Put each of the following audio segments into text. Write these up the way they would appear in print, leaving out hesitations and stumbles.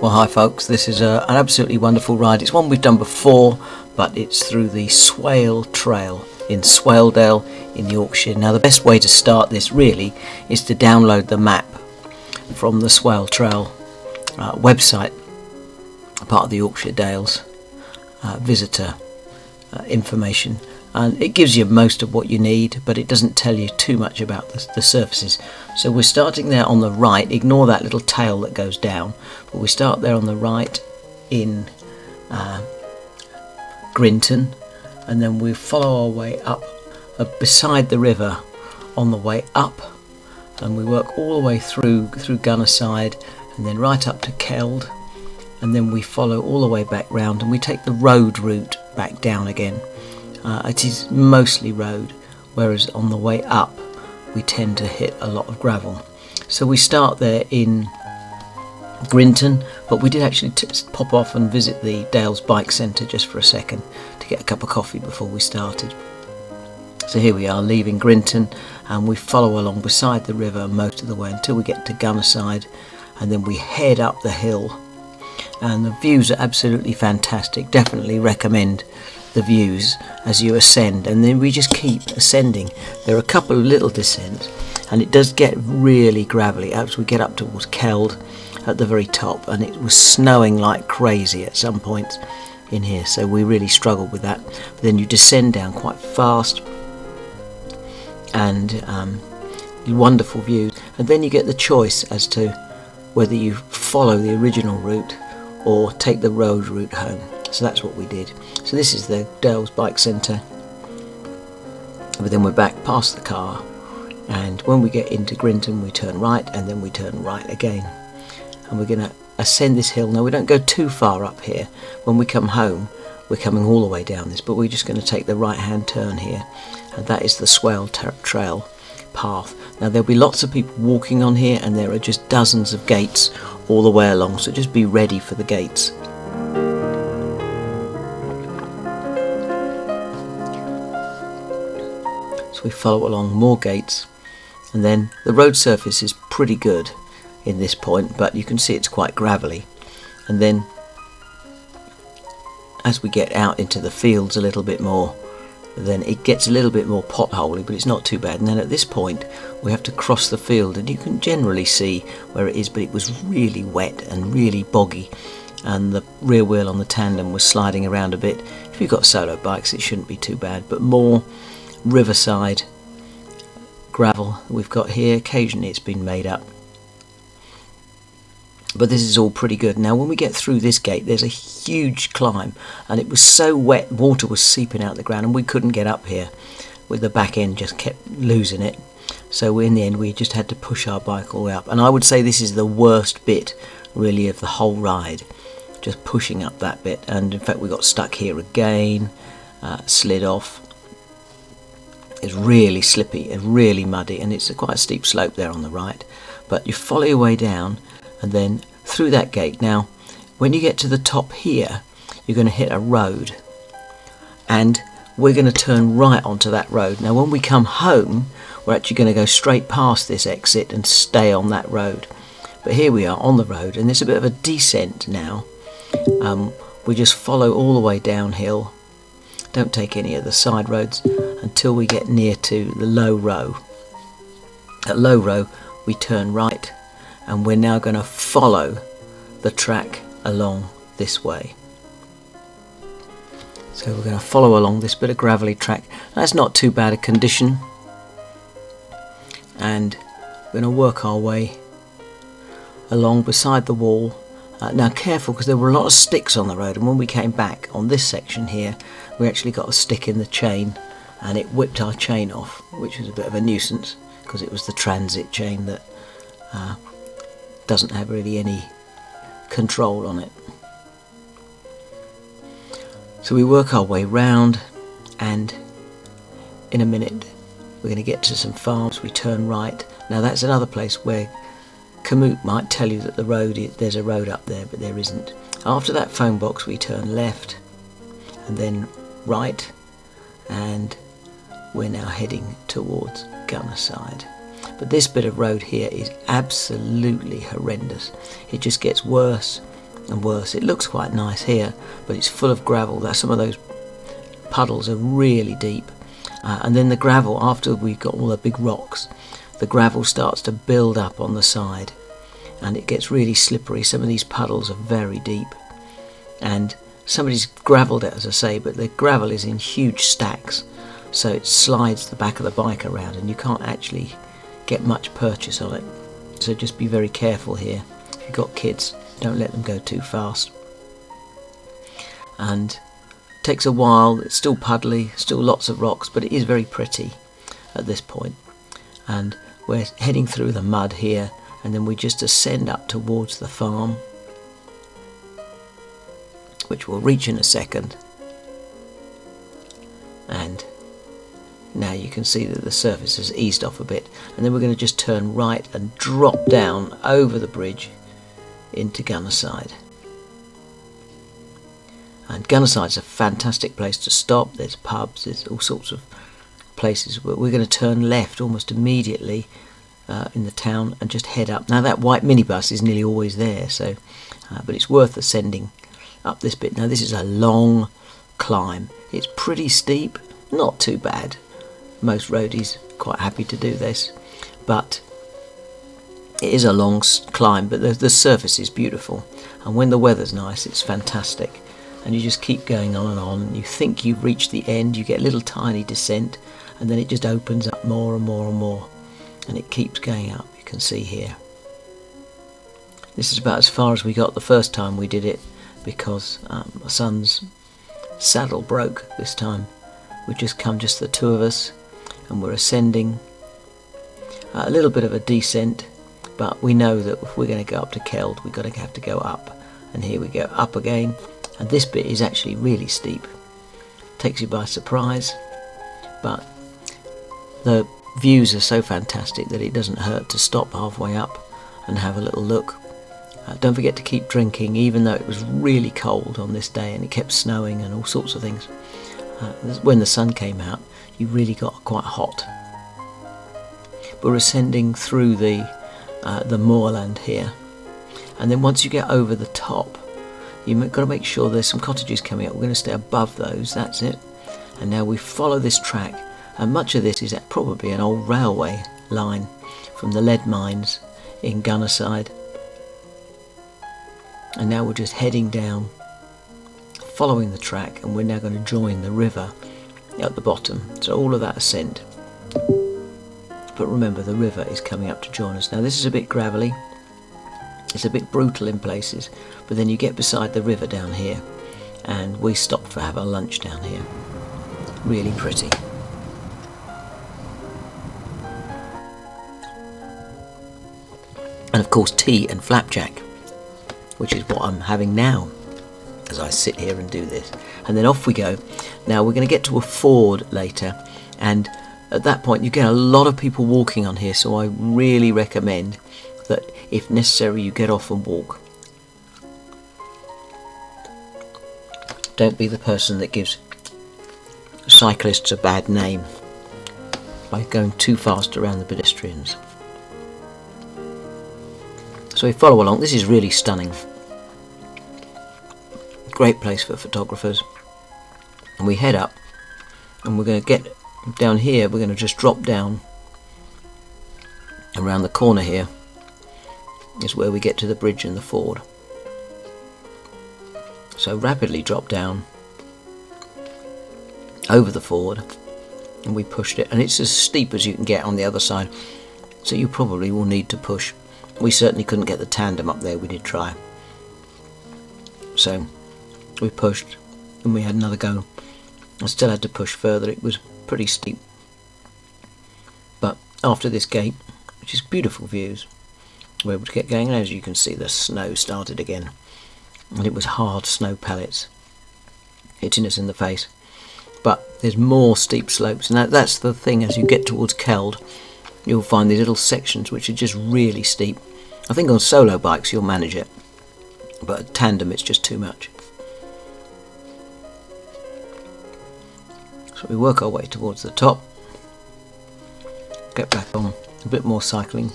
Well, hi folks, this is an absolutely wonderful ride. It's one we've done before, but it's through the Swale Trail in Swaledale in Yorkshire. Now the best way to start this really is to download the map from the Swale Trail website, part of the Yorkshire Dales visitor information, and it gives you most of what you need, but it doesn't tell you too much about the surfaces. So we're starting there on the right. Ignore that little tail that goes down, but we start there on the right in Grinton, and then we follow our way up beside the river on the way up, and we work all the way through Gunnerside and then right up to Keld, and then we follow all the way back round and we take the road route back down again. It is mostly road, whereas on the way up we tend to hit a lot of gravel. So we start there in Grinton, but we did actually pop off and visit the Dales Bike Centre just for a second to get a cup of coffee before we started. So here we are leaving Grinton, and we follow along beside the river most of the way until we get to Gunnerside, and then we head up the hill, and the views are absolutely fantastic. Definitely recommend the views as you ascend, and then we just keep ascending. There are a couple of little descents, and it does get really gravelly as we get up towards Keld at the very top, and it was snowing like crazy at some points in here, so we really struggled with that. But then you descend down quite fast, and wonderful views, and then you get the choice as to whether you follow the original route or take the road route home. So that's what we did. So this is the Dales Bike Centre, but then we're back past the car, and when we get into Grinton we turn right, and then we turn right again, and we're going to ascend this hill. Now we don't go too far up here. When we come home we're coming all the way down this, but we're just going to take the right hand turn here, and that is the Swale Trail path. Now there'll be lots of people walking on here, and there are just dozens of gates all the way along, so just be ready for the gates. We follow along more gates, and then the road surface is pretty good in this point, but you can see it's quite gravelly, and then as we get out into the fields a little bit more, then it gets a little bit more potholy, but it's not too bad. And then at this point we have to cross the field, and you can generally see where it is, but it was really wet and really boggy, and the rear wheel on the tandem was sliding around a bit. If you've got solo bikes it shouldn't be too bad, but more Riverside gravel we've got here. Occasionally it's been made up, but this is all pretty good. Now when we get through this gate there's a huge climb, and it was so wet water was seeping out the ground, and we couldn't get up here with the back end, just kept losing it. So in the end we just had to push our bike all the way up, and I would say this is the worst bit really of the whole ride, just pushing up that bit. And in fact we got stuck here again, slid off. It's really slippy and really muddy, and it's quite a steep slope there on the right, but you follow your way down and then through that gate. Now when you get to the top here you're going to hit a road, and we're going to turn right onto that road. Now when we come home we're actually going to go straight past this exit and stay on that road, but here we are on the road, and there's a bit of a descent now. We just follow all the way downhill, don't take any of the side roads until we get near to the low row. At low row we turn right, and we're now going to follow the track along this way. So we're going to follow along this bit of gravelly track. That's not too bad a condition, and we're going to work our way along beside the wall. Now careful, because there were a lot of sticks on the road, and when we came back on this section here we actually got a stick in the chain, and it whipped our chain off, which was a bit of a nuisance because it was the transit chain that doesn't have really any control on it. So we work our way round, and in a minute we're going to get to some farms. We turn right. Now that's another place where Komoot might tell you that there's a road up there, but there isn't. After that phone box we turn left and then right, and we're now heading towards Gunnerside. But this bit of road here is absolutely horrendous. It just gets worse and worse. It looks quite nice here, but it's full of gravel. Some of those puddles are really deep, and then the gravel, after we've got all the big rocks, the gravel starts to build up on the side and it gets really slippery. Some of these puddles are very deep, and somebody's gravelled it, as I say, but the gravel is in huge stacks, so it slides the back of the bike around and you can't actually get much purchase on it. So just be very careful here. If you've got kids, don't let them go too fast. And it takes a while. It's still puddly, still lots of rocks, but it is very pretty at this point. And we're heading through the mud here, and then we just ascend up towards the farm, which we'll reach in a second. And now you can see that the surface has eased off a bit, and then we're going to just turn right and drop down over the bridge into Gunnerside. And Gunnerside's a fantastic place to stop. There's pubs, there's all sorts of places, but we're going to turn left almost immediately in the town and just head up. Now that white minibus is nearly always there, so but it's worth ascending up this bit. Now this is a long climb. It's pretty steep, not too bad. Most roadies quite happy to do this, but it is a long climb, but the surface is beautiful, and when the weather's nice it's fantastic, and you just keep going on and on, and you think you've reached the end. You get a little tiny descent, and then it just opens up more and more and more, and it keeps going up. You can see here this is about as far as we got the first time we did it, because my son's saddle broke this time. We've just come, just the two of us, and we're ascending. A little bit of a descent, but we know that if we're going to go up to Keld, we're going to have to go up, and here we go up again, and this bit is actually really steep. Takes you by surprise, but the views are so fantastic that it doesn't hurt to stop halfway up and have a little look. Don't forget to keep drinking, even though it was really cold on this day and it kept snowing and all sorts of things. When the sun came out, you really got quite hot. We're ascending through the moorland here, and then once you get over the top, you've got to make sure there's some cottages coming up. We're going to stay above those, that's it. And now we follow this track, and much of this is probably an old railway line from the lead mines in Gunnerside. And now we're just heading down, following the track, and we're now going to join the river at the bottom. So all of that ascent, but remember the river is coming up to join us. Now this is a bit gravelly, it's a bit brutal in places, but then you get beside the river down here, and we stopped for have our lunch down here. Really pretty. And of course tea and flapjack, which is what I'm having now as I sit here and do this. And then off we go. Now we're going to get to a ford later, and at that point you get a lot of people walking on here, so I really recommend that if necessary you get off and walk. Don't be the person that gives cyclists a bad name by going too fast around the pedestrians. So we follow along. This is really stunning. Great place for photographers. And we head up, and we're going to get down here. We're going to just drop down around the corner here is where we get to the bridge and the ford. So rapidly drop down over the ford, and we pushed it, and it's as steep as you can get on the other side, so you probably will need to push. We certainly couldn't get the tandem up there. We did try, so we pushed and we had another go. I still had to push further. It was pretty steep, but after this gate, which is beautiful views, we're able to get going, and as you can see the snow started again, and it was hard snow pellets hitting us in the face. But there's more steep slopes, and that's the thing. As you get towards Keld, you'll find these little sections which are just really steep. I think on solo bikes you'll manage it, but at tandem it's just too much. So we work our way towards the top, get back on, a bit more cycling,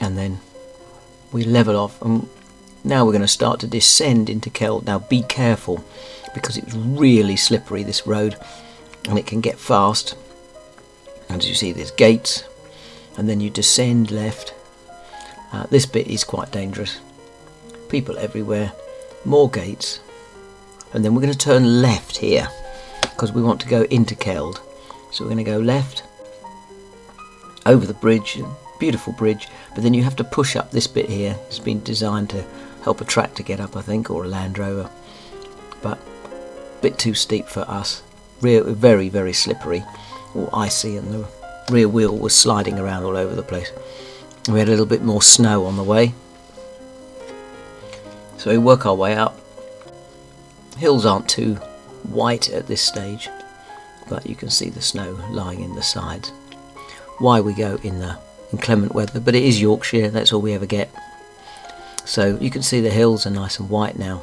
and then we level off, and now we're going to start to descend into Keld. Now be careful, because it's really slippery, this road, and it can get fast. And as you see, there's gates, and then you descend left. This bit is quite dangerous, people everywhere, more gates, and then we're going to turn left here because we want to go into Keld. So we're going to go left over the bridge, beautiful bridge, but then you have to push up this bit here. It's been designed to help a tractor get up, I think, or a Land Rover, but a bit too steep for us. Very, very slippery, all icy, and the rear wheel was sliding around all over the place. We had a little bit more snow on the way, so we work our way up. Hills aren't too white at this stage, but you can see the snow lying in the sides. Why we go in the inclement weather, but it is Yorkshire, that's all we ever get. So you can see the hills are nice and white now.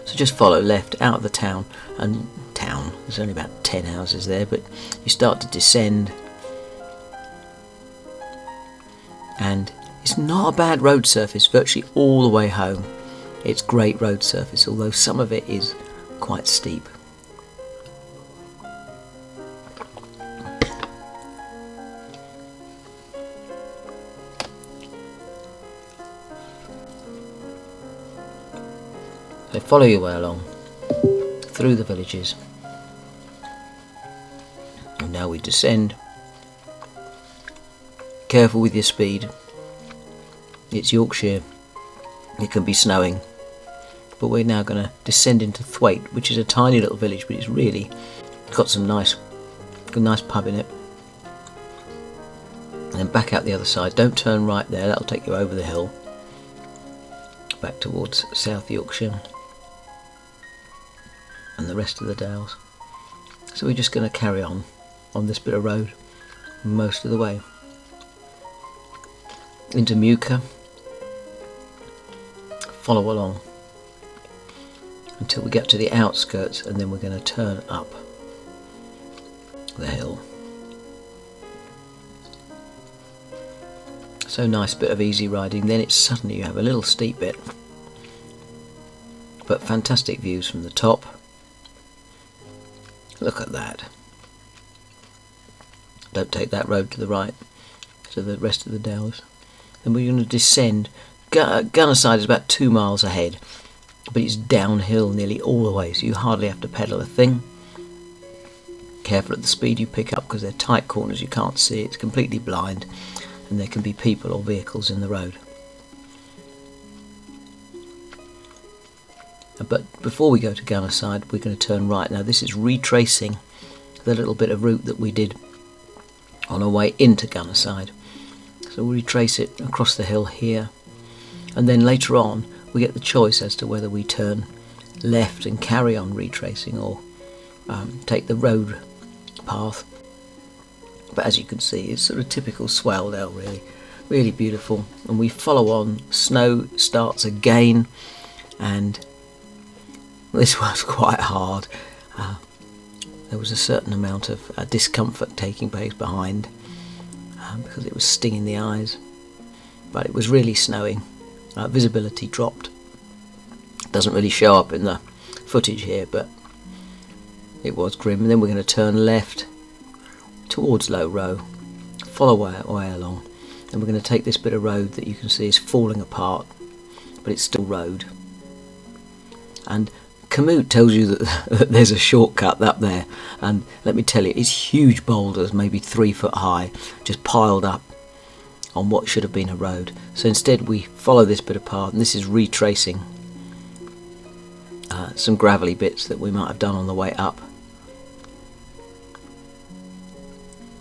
So just follow left out of the town, and there's only about 10 houses there, but you start to descend, and it's not a bad road surface virtually all the way home. It's great road surface, although some of it is quite steep. So follow your way along through the villages, and now we descend. Careful with your speed, it's Yorkshire, it can be snowing, but we're now going to descend into Thwaite, which is a tiny little village, but it's really got some nice pub in it. And then back out the other side, don't turn right there, that'll take you over the hill back towards South Yorkshire and the rest of the Dales. So we're just going to carry on this bit of road most of the way into Muka. Follow along until we get to the outskirts, and then we're going to turn up the hill. So nice bit of easy riding, then it's suddenly you have a little steep bit, but fantastic views from the top. Look at that. Don't take that road to the right, to the rest of the Dales. Then we're going to descend. Gunnerside is about 2 miles ahead, but it's downhill nearly all the way, so you hardly have to pedal a thing. Careful at the speed you pick up, because they're tight corners, you can't see, it's completely blind, and there can be people or vehicles in the road. But before we go to Gunnerside, we're going to turn right. Now this is retracing the little bit of route that we did on our way into Gunnerside. So we'll retrace it across the hill here, and then later on we get the choice as to whether we turn left and carry on retracing, or take the road path. But as you can see, it's sort of typical Swaledale, really beautiful. And we follow on, snow starts again, and this was quite hard. There was a certain amount of discomfort taking place behind, because it was stinging the eyes, but it was really snowing. Visibility dropped. Doesn't really show up in the footage here, but it was grim. And then we're going to turn left towards Low Row, follow our way along, and we're going to take this bit of road that you can see is falling apart, but it's still road. And Komoot tells you that there's a shortcut up there, and let me tell you, it's huge boulders, maybe 3 foot high, just piled up on what should have been a road. So instead we follow this bit of path, and this is retracing some gravelly bits that we might have done on the way up.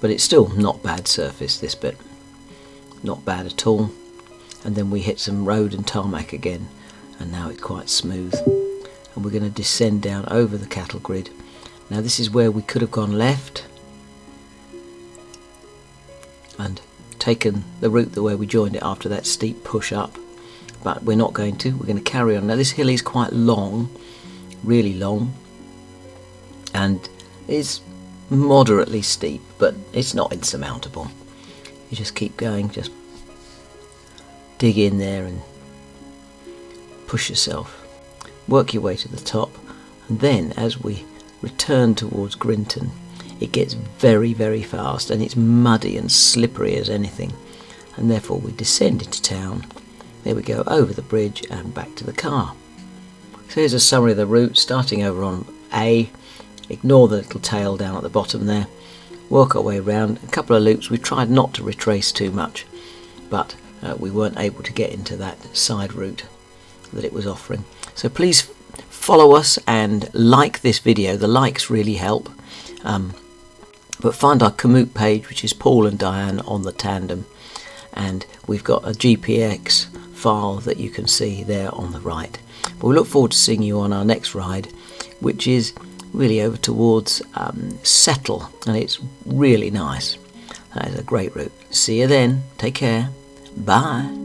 But it's still not bad surface, this bit, not bad at all. And then we hit some road and tarmac again, and now it's quite smooth. And we're going to descend down over the cattle grid. Now this is where we could have gone left and taken the route where we joined it after that steep push up, but we're not going to. We're going to carry on. Now this hill is quite long, really long, and is moderately steep, but it's not insurmountable. You just keep going, just dig in there and push yourself, work your way to the top, and then as we return towards Grinton, it gets very, very fast and it's muddy and slippery as anything, and therefore we descend into town. There we go, over the bridge and back to the car. So here's a summary of the route, starting over on A, ignore the little tail down at the bottom there, work our way around, a couple of loops. We tried not to retrace too much, but we weren't able to get into that side route that it was offering. So please follow us and like this video, the likes really help. But find our Komoot page, which is Paul and Diane on the Tandem, and we've got a GPX file that you can see there on the right. But we look forward to seeing you on our next ride, which is really over towards Settle, and it's really nice. That is a great route. See you then. Take care. Bye.